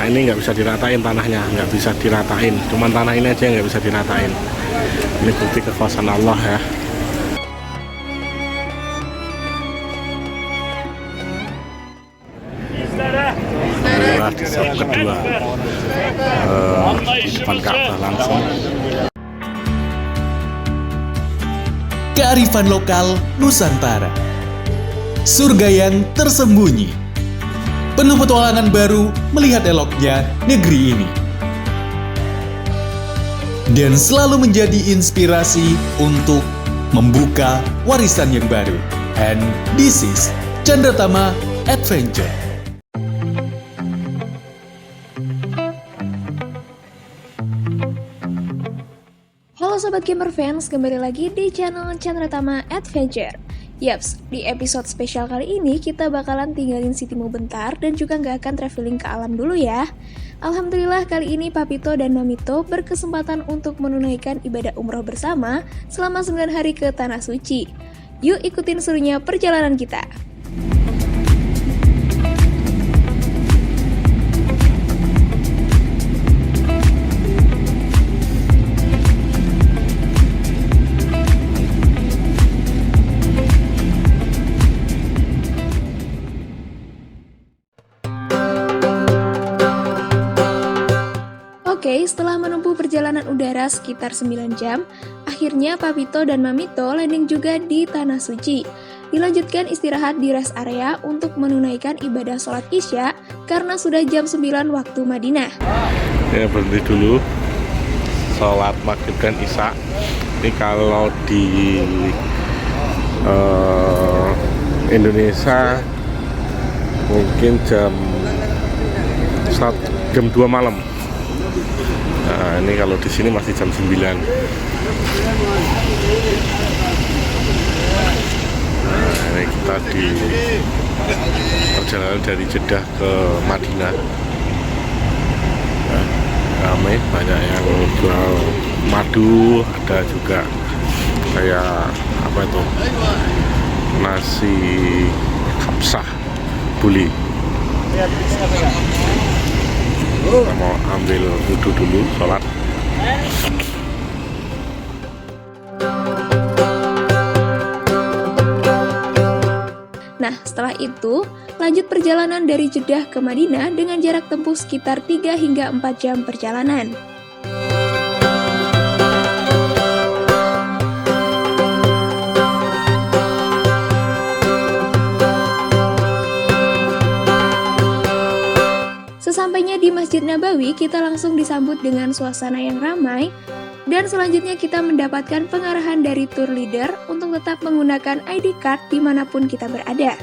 Nah ini nggak bisa diratain tanahnya, nggak bisa diratain, cuman tanah ini aja yang nggak bisa diratain. Ini bukti kekuasaan Allah ya. Inilah di sub kedua di depan Ka'bah langsung. Kearifan lokal Nusantara, surga yang tersembunyi, penuh petualangan baru melihat eloknya negeri ini, dan selalu menjadi inspirasi untuk membuka warisan yang baru. And this is Chandratama Adventure. Halo Sobat Gamer Fans, kembali lagi di channel Chandratama Adventure. Yaps, di episode spesial kali ini kita bakalan tinggalin Citimo bentar dan juga nggak akan traveling ke alam dulu ya. Alhamdulillah kali ini Papito dan Mamito berkesempatan untuk menunaikan ibadah umroh bersama selama 9 hari ke Tanah Suci. Yuk ikutin serunya perjalanan kita. Oke, setelah menempuh perjalanan udara sekitar 9 jam, akhirnya Papito dan Mamito landing juga di Tanah Suci. Dilanjutkan istirahat di rest area untuk menunaikan ibadah sholat Isya karena sudah jam 9 waktu Madinah. Ya berhenti dulu, sholat maghrib dan isya. Ini kalau di Indonesia mungkin jam 2 malam. Nah, ini kalau di sini masih jam 9. Nah, ini kita di perjalanan dari Jeddah ke Madinah. Nah, ramai, banyak yang jual madu, ada juga kayak apa itu, nasi kapsah buli. Kita mau ambil wudhu dulu, sholat. Nah, setelah itu, lanjut perjalanan dari Jeddah ke Madinah dengan jarak tempuh sekitar 3 hingga 4 jam perjalanan. Sesampainya di Masjid Nabawi, kita langsung disambut dengan suasana yang ramai, dan selanjutnya kita mendapatkan pengarahan dari tour leader untuk tetap menggunakan ID card dimanapun kita berada.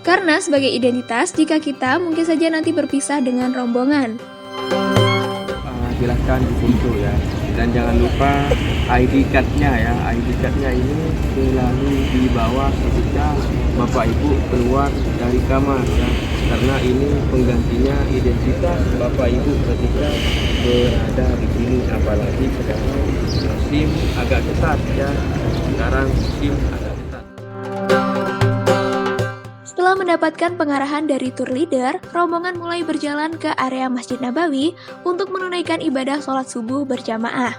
Karena sebagai identitas, jika kita mungkin saja nanti berpisah dengan rombongan. Silahkan difoto ya, dan jangan lupa ID card-nya ya. ID card-nya ini selalu dibawa ketika Bapak Ibu keluar dari kamar ya, karena ini penggantinya identitas Bapak Ibu ketika berada di sini, apalagi sekarang SIM agak ketat ya. Sekarang SIM agak ketat. Setelah mendapatkan pengarahan dari tour leader, rombongan mulai berjalan ke area Masjid Nabawi untuk menunaikan ibadah sholat subuh berjamaah.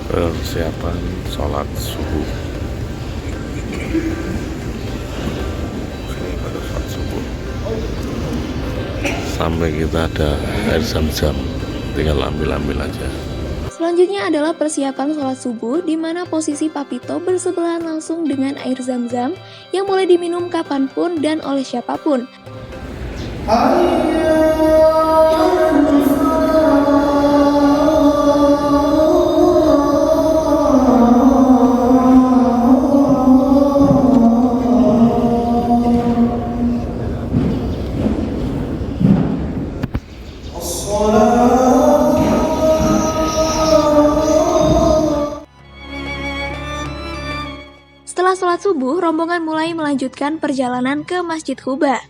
Persiapan sholat subuh. Ini pada sholat subuh. Sampai kita ada air zam-zam, tinggal ambil-ambil aja. Selanjutnya adalah persiapan sholat subuh, di mana posisi Papito bersebelahan langsung dengan air zam-zam yang boleh diminum kapanpun dan oleh siapapun. Setelah sholat subuh, rombongan mulai melanjutkan perjalanan ke Masjid Quba.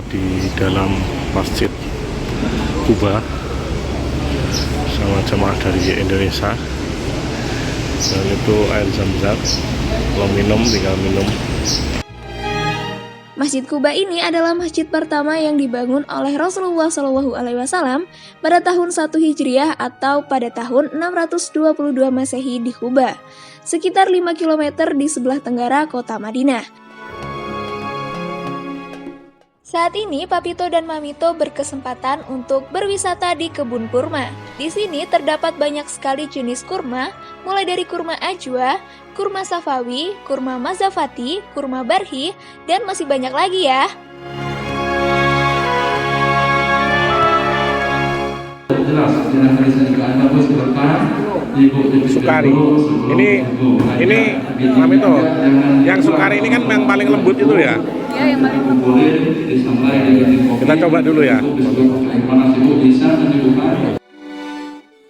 Di dalam Masjid Quba sama jemaah dari Indonesia. Dan itu air zam-zam, kalau minum tinggal minum. Masjid Quba ini adalah masjid pertama yang dibangun oleh Rasulullah SAW pada tahun 1 Hijriah atau pada tahun 622 Masehi di Quba, sekitar 5 km di sebelah tenggara kota Madinah. Saat ini, Papito dan Mamito berkesempatan untuk berwisata di kebun kurma. Di sini terdapat banyak sekali jenis kurma, mulai dari kurma ajwa, kurma safawi, kurma mazafati, kurma barhi, dan masih banyak lagi ya. Sukari. Ini Mamito. Yang sukari ini kan yang paling lembut itu ya. Ya, yang paling lembut. Kita coba dulu ya.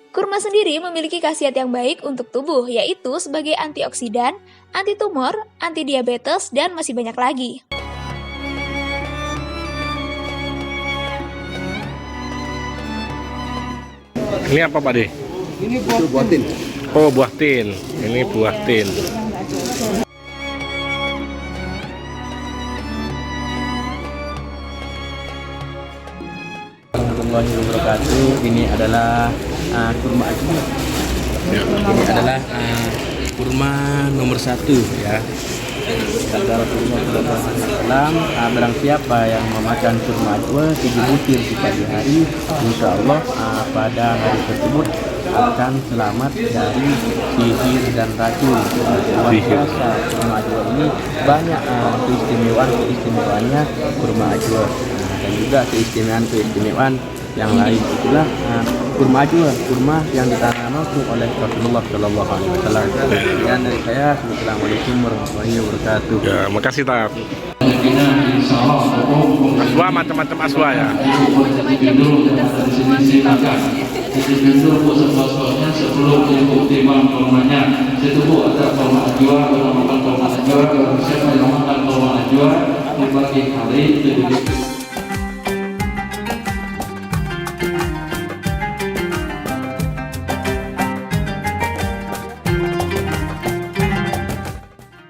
Kurma sendiri memiliki khasiat yang baik untuk tubuh, yaitu sebagai antioksidan, anti tumor, anti diabetes, dan masih banyak lagi. Ini apa Pak De? Ini buah tin. Oh, buah tin. Ini buah tin. Warahmatullahi wabarakatuh. Ini adalah kurma ajwa. Ya. Ini adalah kurma nomor 1 ya. Kata Rasulullah SAW, barang siapa yang memakan kurma ajwa 7 butir di pagi hari, insya Allah pada hari tersebut akan selamat dari sihir dan racun. Biasa kurma ajwa ini banyak keistimewaannya kurma ajwa. Dan juga keistimewaan yang lain itulah kurma ajwa, kurma yang ditanam langsung oleh Rasulullah Shallallahu Alaihi Wasallam. Dan dari saya, Assalamualaikum warahmatullahi wabarakatuh. Ya, makasih Tab. Aswa macam-macam aswa ya. Sebelum timbang kurmanya, setubuh ada kurma ajwa, orang makan kurma ajwa, kalau siapa yang makan kurma ajwa di pagi hari itu.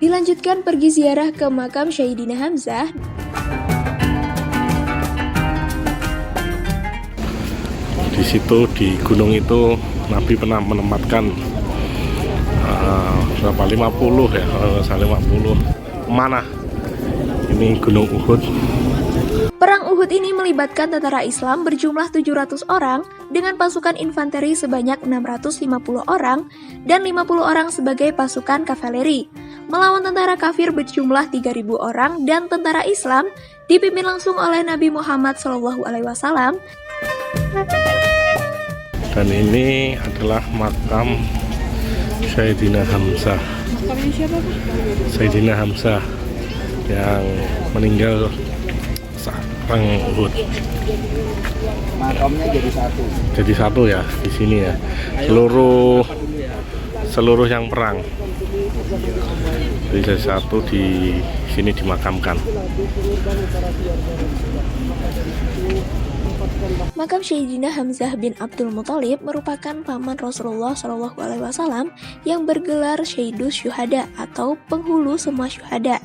Dilanjutkan pergi ziarah ke makam Sayyidina Hamzah. Di situ di gunung itu Nabi pernah menempatkan berapa 50 ya, 50 mana? Ini Gunung Uhud. Perang Uhud ini melibatkan tentara Islam berjumlah 700 orang dengan pasukan infanteri sebanyak 650 orang dan 50 orang sebagai pasukan kavaleri, melawan tentara kafir berjumlah 3.000 orang dan tentara Islam dipimpin langsung oleh Nabi Muhammad SAW. Dan ini adalah makam Sayyidina Hamzah. Makamnya siapa, Pak? Sayyidina Hamzah yang meninggal saat perang Uhud. Makamnya jadi satu. Jadi satu ya di sini ya. Seluruh yang perang. Jadi satu di sini dimakamkan. Makam Sayyidina Hamzah bin Abdul Muthalib merupakan paman Rasulullah SAW yang bergelar Syahidus Syuhada atau penghulu semua syuhada.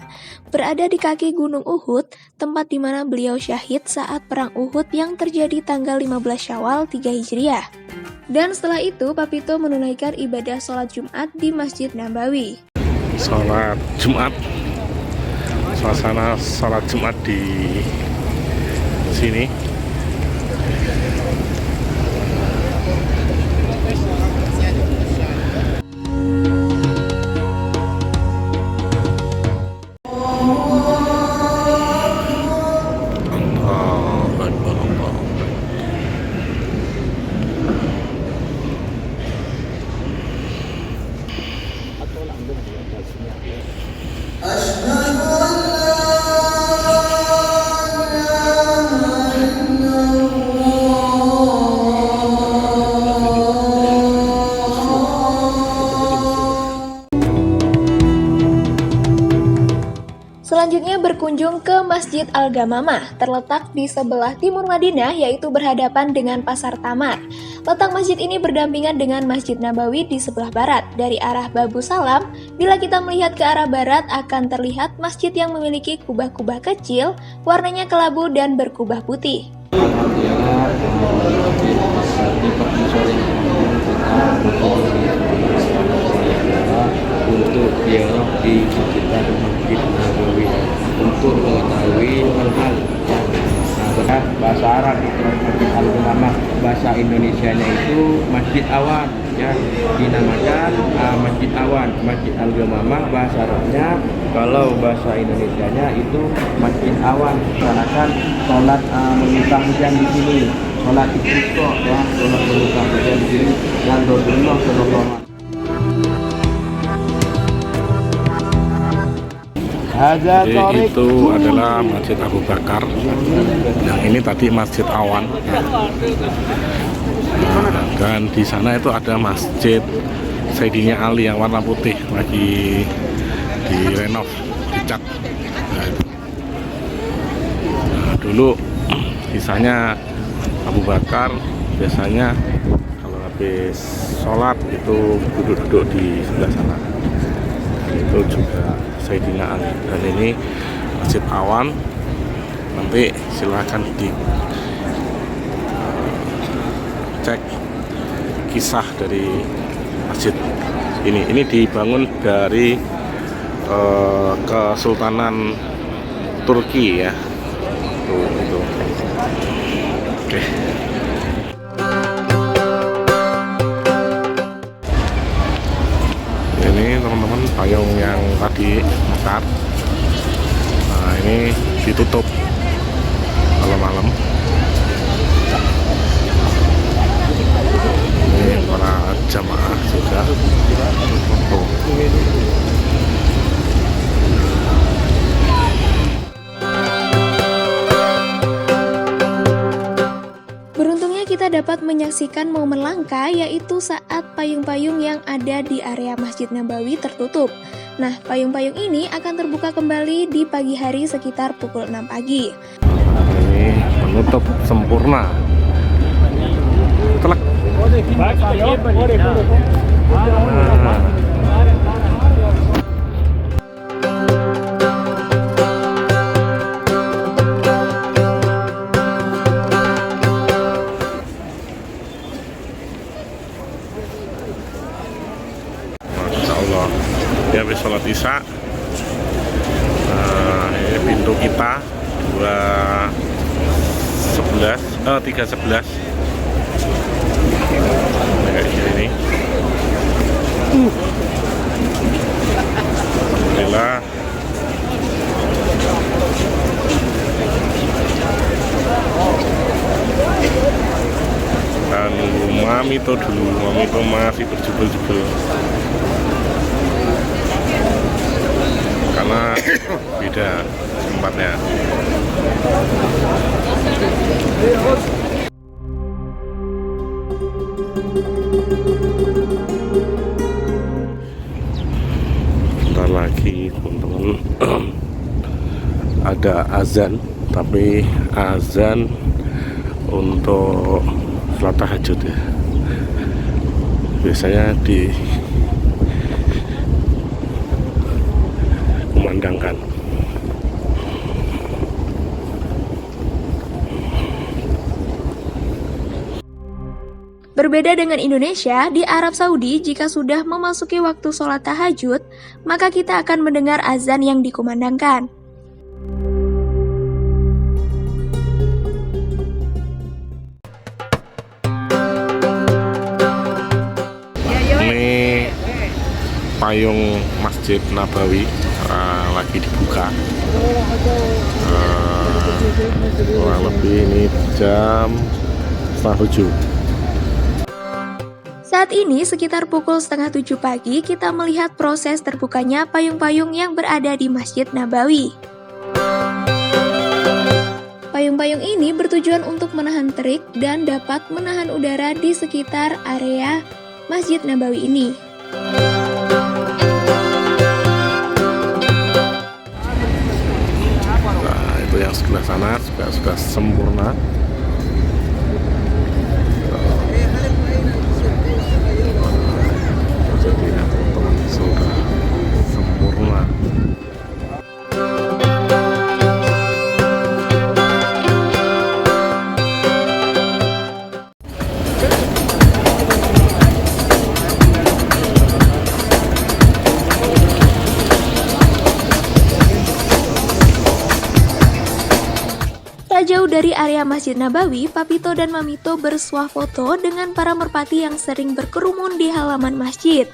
Berada di kaki Gunung Uhud, tempat di mana beliau syahid saat perang Uhud yang terjadi tanggal 15 Syawal 3 Hijriah. Dan setelah itu, Papito menunaikan ibadah sholat Jumat di Masjid Nabawi. Sholat Jumat, suasana sholat Jumat di sini. Selanjutnya berkunjung ke Masjid Al-Ghamamah, terletak di sebelah timur Madinah yaitu berhadapan dengan Pasar Tamar. Letak masjid ini berdampingan dengan Masjid Nabawi di sebelah barat. Dari arah Babu Salam, bila kita melihat ke arah barat akan terlihat masjid yang memiliki kubah-kubah kecil, warnanya kelabu dan berkubah putih. Alhamdulillah di pagi sore ini kita untuk dialog di sekitar Masjid Nabawi untuk mengetahui hal-hal yang bahasa Arab itu Masjid Al-Ghamamah, bahasa Indonesianya itu Masjid Awan ya, dinamakan Masjid Awan. Masjid Al-Ghamamah bahasa Arabnya, kalau bahasa Indonesianya itu Masjid Awan. Melaksanakan sholat meminta hujan di sini, sholat istisqa ya, sholat meminta hujan di sini dan Rasulullah SAW. Jadi itu adalah Masjid Abu Bakar. Yang ini tadi Masjid Awan. Ya. Dan di sana itu ada Masjid Sayyidina Ali yang warna putih, lagi direnov, dicat. Nah, dulu kisahnya Abu Bakar biasanya kalau habis sholat itu duduk-duduk di sebelah sana. Itu juga Sayyidina Ali. Dan ini Masjid Awan. Nanti silahkan di cek kisah dari masjid ini. Ini dibangun dari Kesultanan Turki ya. Itu. Oke. Ini teman-teman payung yang tadi mekar. Nah, ini ditutup malam-malam. Ini para jamaah juga. Oh. Beruntungnya kita dapat menyaksikan momen langka, yaitu saat payung-payung yang ada di area Masjid Nabawi tertutup. Nah, payung-payung ini akan terbuka kembali di pagi hari sekitar pukul 6 pagi. Ini menutup sempurna. Telak. Masya Allah. Ya, habis sholat isya. Nah, ini pintu kita 311. Kayak gini. Alhamdulillah. Dan Mami itu dulu, Mami itu masih berjubel-jubel. Karena beda tempatnya. Bentar lagi teman-teman ada azan, tapi azan untuk sholat tahajud ya. Biasanya dikumandangkan. Berbeda dengan Indonesia, di Arab Saudi jika sudah memasuki waktu sholat tahajud, maka kita akan mendengar azan yang dikumandangkan. Ini payung Masjid Nabawi lagi dibuka. Kurang lebih ini jam 6:30. Saat ini sekitar pukul 6:30 pagi kita melihat proses terbukanya payung-payung yang berada di Masjid Nabawi. Payung-payung ini bertujuan untuk menahan terik dan dapat menahan udara di sekitar area Masjid Nabawi ini. sebelah sana juga sudah sempurna. Jadi ya, teman-teman sudah sempurna. Tak jauh dari area Masjid Nabawi, Papito dan Mamito bersuah foto dengan para merpati yang sering berkerumun di halaman masjid.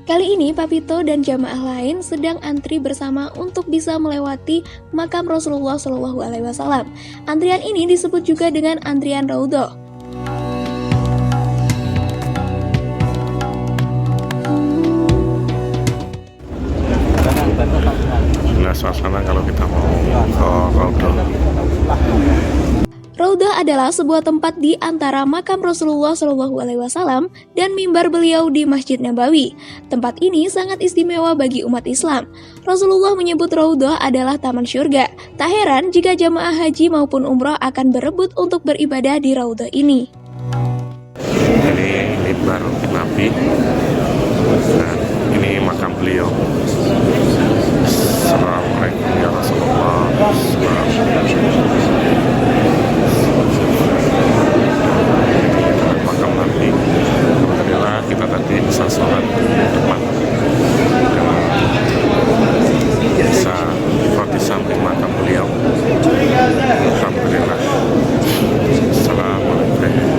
Kali ini Papito dan jamaah lain sedang antri bersama untuk bisa melewati makam Rasulullah SAW. Antrian ini disebut juga dengan antrian Raudhah. Nah, suasana kalau kita mau ke Raudhah. Raudhah adalah sebuah tempat di antara makam Rasulullah SAW dan mimbar beliau di Masjid Nabawi. Tempat ini sangat istimewa bagi umat Islam. Rasulullah menyebut Raudhah adalah taman syurga. Tak heran jika jamaah haji maupun umroh akan berebut untuk beribadah di Raudhah ini. Ini mimbar Nabi. Nah, ini makam beliau. Assalamualaikum ya Rasulullah. Makam Nabi. Alhamdulillah kita tadi bisa sholat di depan dan bisa di samping makam beliau. Alhamdulillah. Assalamualaikum.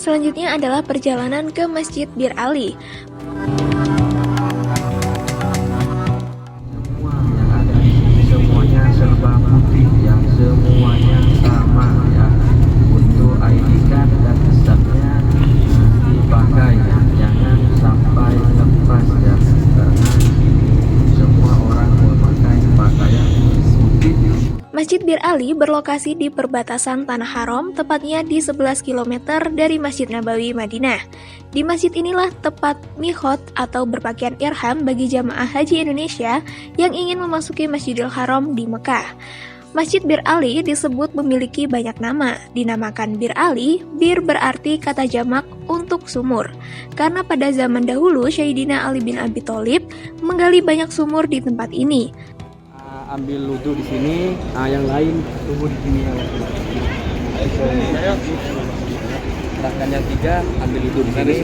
Selanjutnya adalah perjalanan ke Masjid Bir Ali. Semua yang ada di sini semuanya serba putih, yang semuanya sama ya. Untuk ID card dan stempelnya dipakai ya, jangan sampai lepas ya, karena semua orang memakai pakaian putih. Masjid Bir Ali berlokasi di perbatasan Tanah Haram, tepatnya di 11 km dari Masjid Nabawi, Madinah. Di masjid inilah tepat miqat atau berpakaian ihram bagi jamaah haji Indonesia yang ingin memasuki Masjidil Haram di Mekah. Masjid Bir Ali disebut memiliki banyak nama. Dinamakan Bir Ali, Bir berarti kata jamak untuk sumur. Karena pada zaman dahulu Sayyidina Ali bin Abi Thalib menggali banyak sumur di tempat ini. Ambil wudhu di sini, yang lain tunggu di sini. Gerakan yang 3, ambil wudhu di sini.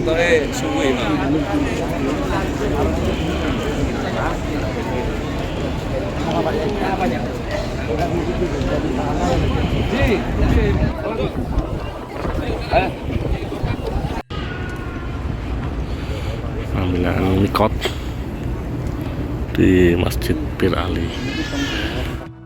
Ambilan miqat di Masjid Bir Ali.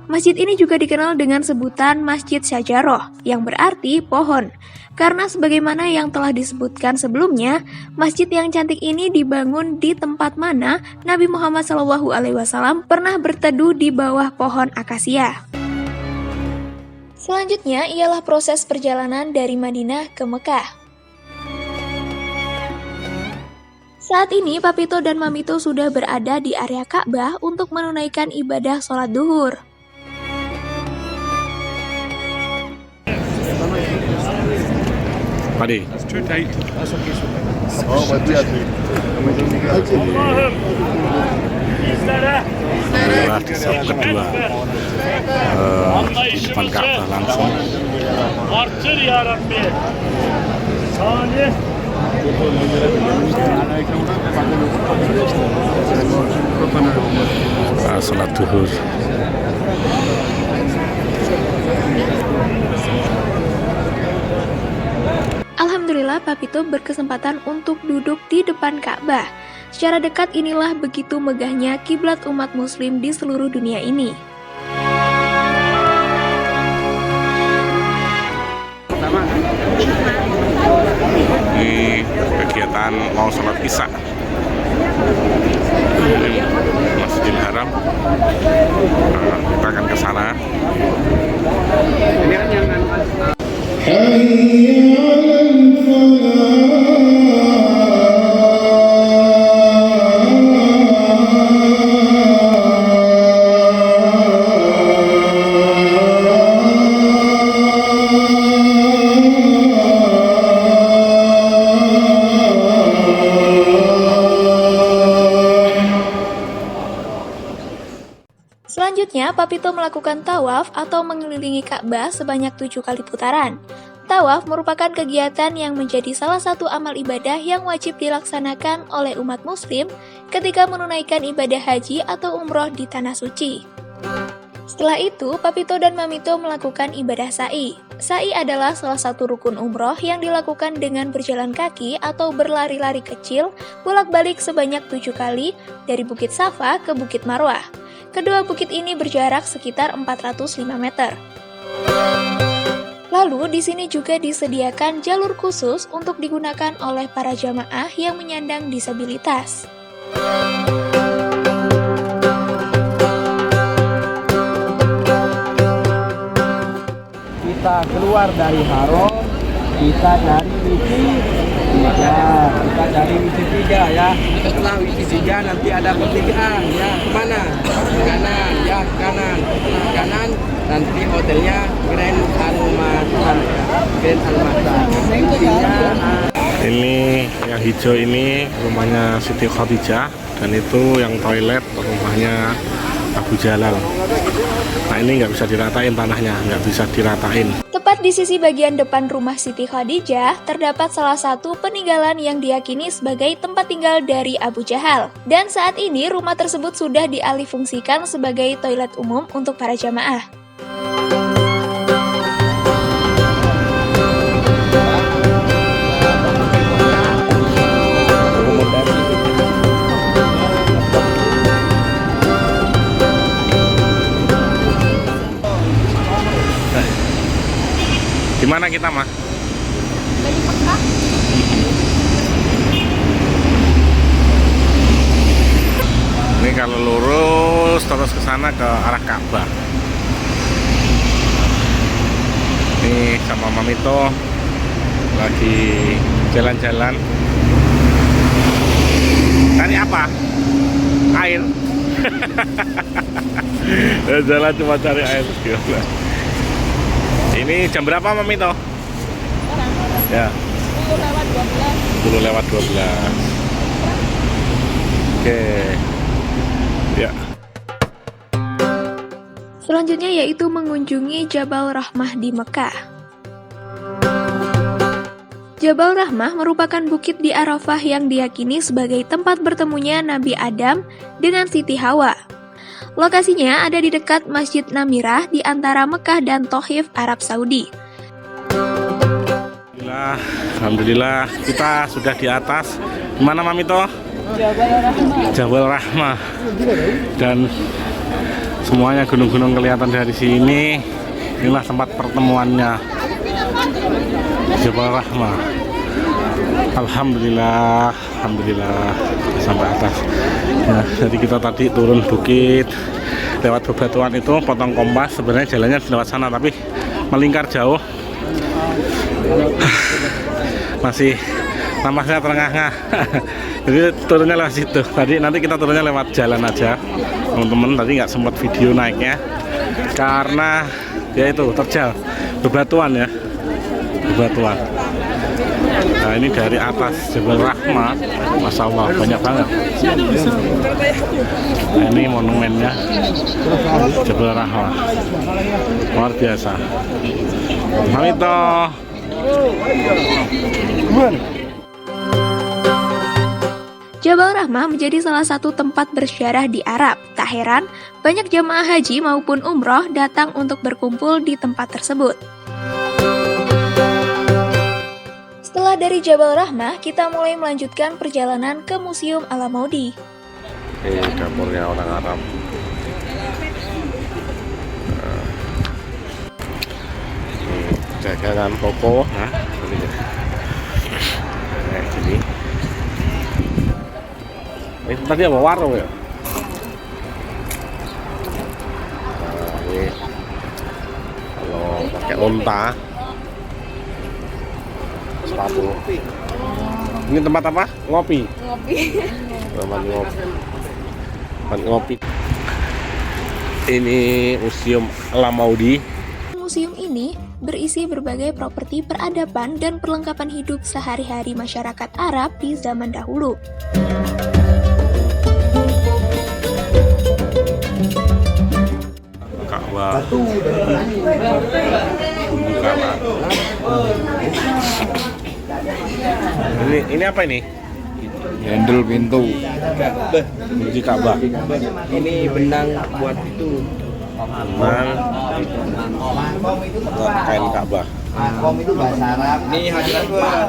Masjid ini juga dikenal dengan sebutan Masjid Syajaroh, yang berarti pohon. Karena sebagaimana yang telah disebutkan sebelumnya, masjid yang cantik ini dibangun di tempat mana Nabi Muhammad SAW pernah berteduh di bawah pohon akasia. Selanjutnya ialah proses perjalanan dari Madinah ke Mekah. Saat ini Papito dan Mamito sudah berada di area Ka'bah untuk menunaikan ibadah sholat duhur. Padi. Inilah di saf kedua di depan Ka'bah langsung. Sholat duhur. Alhamdulillah Papito berkesempatan untuk duduk di depan Ka'bah. Secara dekat inilah begitu megahnya kiblat umat muslim di seluruh dunia ini. Ini kegiatan mau sholat isya. Ini Masjidil Haram. Nah, kita akan ke sana. Ini kan yang Selanjutnya, Papito melakukan tawaf atau mengelilingi Ka'bah sebanyak 7 kali putaran. Tawaf merupakan kegiatan yang menjadi salah satu amal ibadah yang wajib dilaksanakan oleh umat muslim ketika menunaikan ibadah haji atau umroh di Tanah Suci. Setelah itu, Papito dan Mamito melakukan ibadah sa'i. Sa'i adalah salah satu rukun umroh yang dilakukan dengan berjalan kaki atau berlari-lari kecil bolak-balik sebanyak 7 kali dari Bukit Safa ke Bukit Marwah. Kedua bukit ini berjarak sekitar 405 meter. Lalu di sini juga disediakan jalur khusus untuk digunakan oleh para jamaah yang menyandang disabilitas. kita keluar dari haram, kita dari misi 3. Kita dari misi 3 ya. Setelah misi 3 nanti ada pertigaan ya. Kemana? Kanan ya, kanan. Kanan nanti hotelnya Grand Almata ya. Grand Almata. Ini yang hijau ini rumahnya Siti Khadijah, dan itu yang toilet rumahnya Abu Jalal. Nah ini nggak bisa diratain tanahnya, nggak bisa diratain. Tepat di sisi bagian depan rumah Siti Khadijah, terdapat salah satu peninggalan yang diyakini sebagai tempat tinggal dari Abu Jahal. Dan saat ini rumah tersebut sudah dialihfungsikan sebagai toilet umum untuk para jamaah. Di mana kita, Mah? Dari Mekah. Ini kalau lurus terus ke sana ke arah Ka'bah. Ini sama Mamito lagi jalan-jalan. Cari apa? Air. Jalan cuma cari air. Ini jam berapa, Mamito? Ya. 10 lewat 12. Oke. Ya. Selanjutnya yaitu mengunjungi Jabal Rahmah di Mekah. Jabal Rahmah merupakan bukit di Arafah yang diyakini sebagai tempat bertemunya Nabi Adam dengan Siti Hawa. Lokasinya ada di dekat Masjid Namirah di antara Mekah dan Thaif, Arab Saudi. Alhamdulillah kita sudah di atas. Di mana, Mamito? Jabal Rahmah. Dan semuanya gunung-gunung kelihatan dari sini. Inilah tempat pertemuannya Jabal Rahmah. Alhamdulillah, alhamdulillah sampai atas. Ya, jadi kita tadi turun bukit lewat bebatuan itu, potong kompas. Sebenarnya jalannya lewat sana tapi melingkar jauh. Masih nampaknya terengah-engah. Jadi turunnya lewat situ. Tadi nanti kita turunnya lewat jalan aja, teman-teman. Tadi nggak sempat video naiknya karena ya itu terjal bebatuan ya, bebatuan. Nah ini dari atas Jabal Rahmah, Masya Allah banyak banget. Nah ini monumennya Jabal Rahmah, luar biasa. Mamito. Jabal Rahmah menjadi salah satu tempat bersejarah di Arab. Tak heran, banyak jamaah haji maupun umroh datang untuk berkumpul di tempat tersebut. Setelah dari Jabal Rahmah, kita mulai melanjutkan perjalanan ke Museum Alamaudi. Ini dapurnya orang Arab. Dagangan toko. Nah, Itu tadi apa warung ya? Nah, ini kalau pakai onta sepatu. Ini tempat apa? Ngopi. Tempat ngopi. Ini Museum Alamaudi. Museum ini berisi berbagai properti peradaban dan perlengkapan hidup sehari-hari masyarakat Arab di zaman dahulu. Ka'bah. Ka'bah. Ini apa ini? Handle pintu. Kunci Ka'bah. Ini benang buat itu. Benang buat kain Ka'bah. Ini hadiah buat.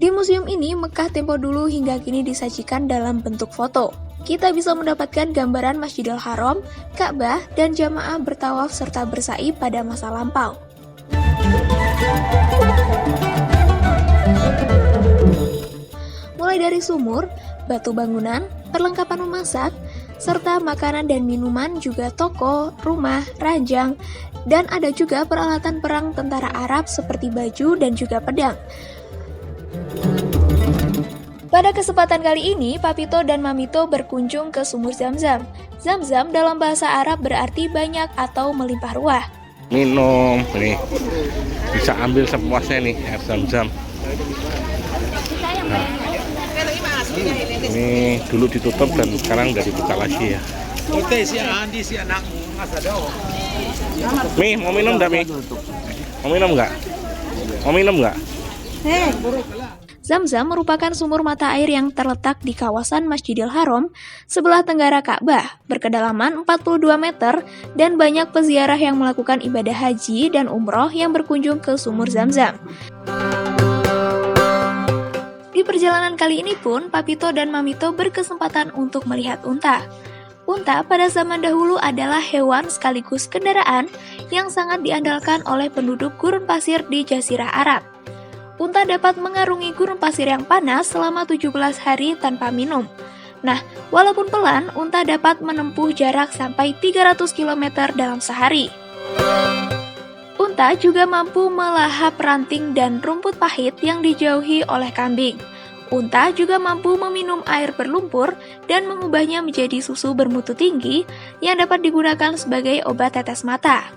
Di museum ini, Mekah tempo dulu hingga kini disajikan dalam bentuk foto. Kita bisa mendapatkan gambaran Masjidil Haram, Ka'bah, dan jamaah bertawaf serta bersa'i pada masa lampau. Mulai dari sumur, batu bangunan, perlengkapan memasak, serta makanan dan minuman, juga toko, rumah, ranjang, dan ada juga peralatan perang tentara Arab seperti baju dan juga pedang. Pada kesempatan kali ini, Papito dan Mamito berkunjung ke sumur Zam-Zam. Zam-Zam dalam bahasa Arab berarti banyak atau melimpah ruah. Minum, nih bisa ambil sepuasnya nih air Zam-Zam. Nah, ini dulu ditutup dan sekarang udah dibuka lagi ya. Mi, mau minum nggak Mi? Mau minum nggak? Mau minum nggak? Zam-Zam merupakan sumur mata air yang terletak di kawasan Masjidil Haram sebelah tenggara Ka'bah, berkedalaman 42 meter, dan banyak peziarah yang melakukan ibadah haji dan umroh yang berkunjung ke sumur Zam-Zam. Di perjalanan kali ini pun, Papito dan Mamito berkesempatan untuk melihat unta. Unta pada zaman dahulu adalah hewan sekaligus kendaraan yang sangat diandalkan oleh penduduk gurun pasir di Jazirah Arab. Unta dapat mengarungi gurun pasir yang panas selama 17 hari tanpa minum. Nah, walaupun pelan, unta dapat menempuh jarak sampai 300 km dalam sehari. Unta juga mampu melahap ranting dan rumput pahit yang dijauhi oleh kambing. Unta juga mampu meminum air berlumpur dan mengubahnya menjadi susu bermutu tinggi yang dapat digunakan sebagai obat tetes mata.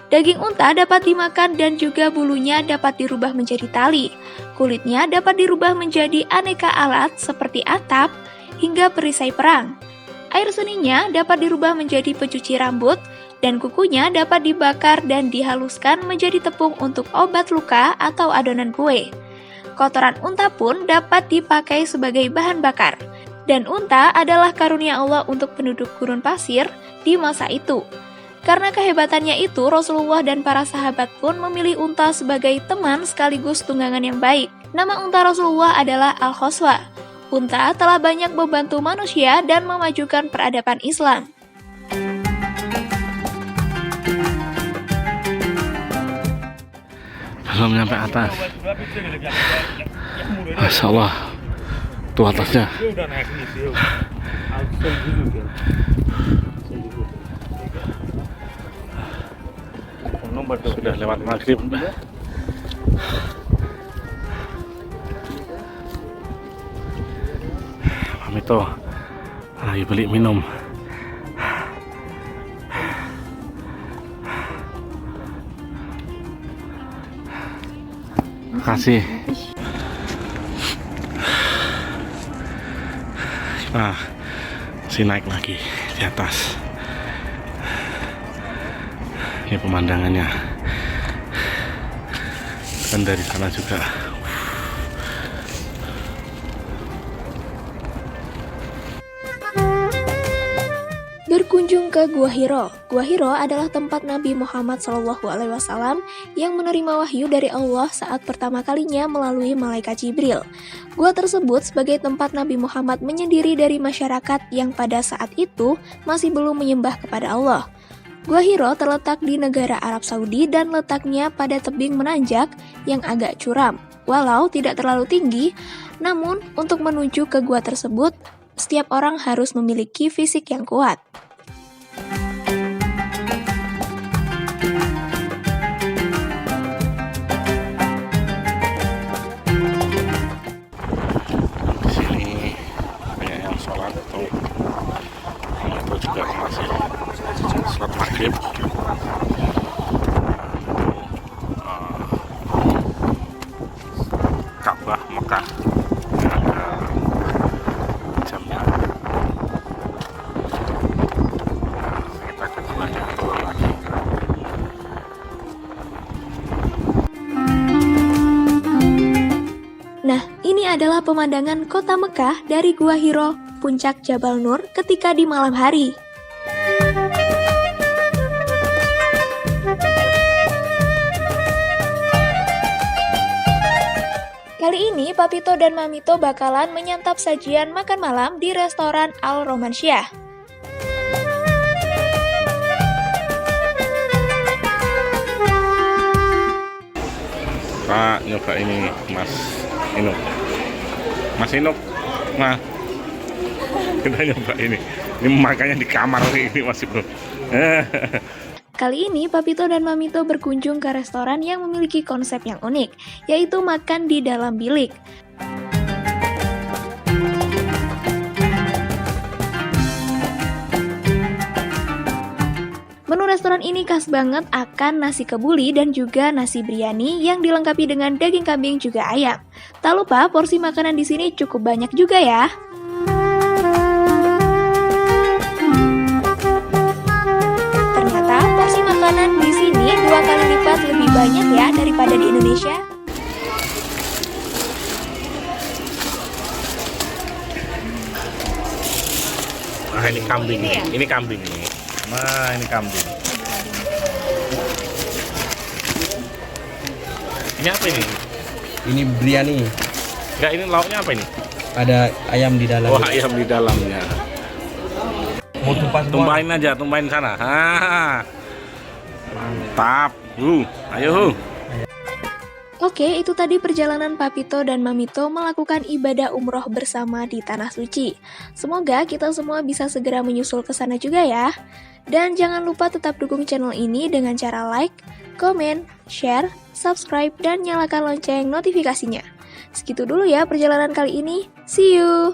Daging unta dapat dimakan dan juga bulunya dapat dirubah menjadi tali. Kulitnya dapat dirubah menjadi aneka alat seperti atap hingga perisai perang. Air suninya dapat dirubah menjadi pencuci rambut dan kukunya dapat dibakar dan dihaluskan menjadi tepung untuk obat luka atau adonan kue. Kotoran unta pun dapat dipakai sebagai bahan bakar. Dan unta adalah karunia Allah untuk penduduk gurun pasir di masa itu. Karena kehebatannya itu, Rasulullah dan para sahabat pun memilih unta sebagai teman sekaligus tunggangan yang baik. Nama unta Rasulullah adalah Al-Khoswa. Unta telah banyak membantu manusia dan memajukan peradaban Islam. Belum nyampe atas. Masya Allah, tuh atasnya. Sudah lewat maghrib. Mamito, ayo beli minum. Makasih. Nah, masih naik lagi di atas. Ini pemandangannya. Dan dari sana juga. Berkunjung ke Gua Hiro. Gua Hiro adalah tempat Nabi Muhammad SAW yang menerima wahyu dari Allah saat pertama kalinya melalui malaikat Jibril. Gua tersebut sebagai tempat Nabi Muhammad menyendiri dari masyarakat yang pada saat itu masih belum menyembah kepada Allah. Gua Hiro terletak di negara Arab Saudi dan letaknya pada tebing menanjak yang agak curam. Walau tidak terlalu tinggi, namun untuk menuju ke gua tersebut, setiap orang harus memiliki fisik yang kuat. Di sini banyak yang sholat atau juga masih sholat maghrib. Ka'bah Mekah ada jamnya. Kita ke belajar turun lagi. Nah, ini adalah pemandangan kota Mekah dari Gua Hiro, puncak Jabal Nur ketika di malam hari. Kali ini Papito dan Mamito bakalan menyantap sajian makan malam di restoran Al Romansyah. Pak nyoba ini Mas Inuk. Mas Inuk, nah kita nyoba ini. Ini makanya di kamar ini Mas Inuk. Kali ini Papito dan Mamito berkunjung ke restoran yang memiliki konsep yang unik, yaitu makan di dalam bilik. Menu restoran ini khas banget akan nasi kebuli dan juga nasi biryani yang dilengkapi dengan daging kambing juga ayam. Tak lupa porsi makanan di sini cukup banyak juga ya. Ternyata porsi makanan di sini 2 kali lipat lebih banyak ya daripada di Indonesia. Nah ini kambing nih, ini kambing nih. Nah ini kambing. Ini apa ini? Ini biryani, Enggak, ini lauknya apa ini? ada ayam di dalam. Oh ayam di dalamnya. Mau tumpah semua? Tumpahin aja, tumpahin sana. Mantap. Ayo. Oke, itu tadi perjalanan Papito dan Mamito melakukan ibadah umroh bersama di Tanah Suci. Semoga kita semua bisa segera menyusul ke sana juga ya. Dan jangan lupa tetap dukung channel ini dengan cara like, komen, share, subscribe, dan nyalakan lonceng notifikasinya. Segitu dulu ya perjalanan kali ini. See you!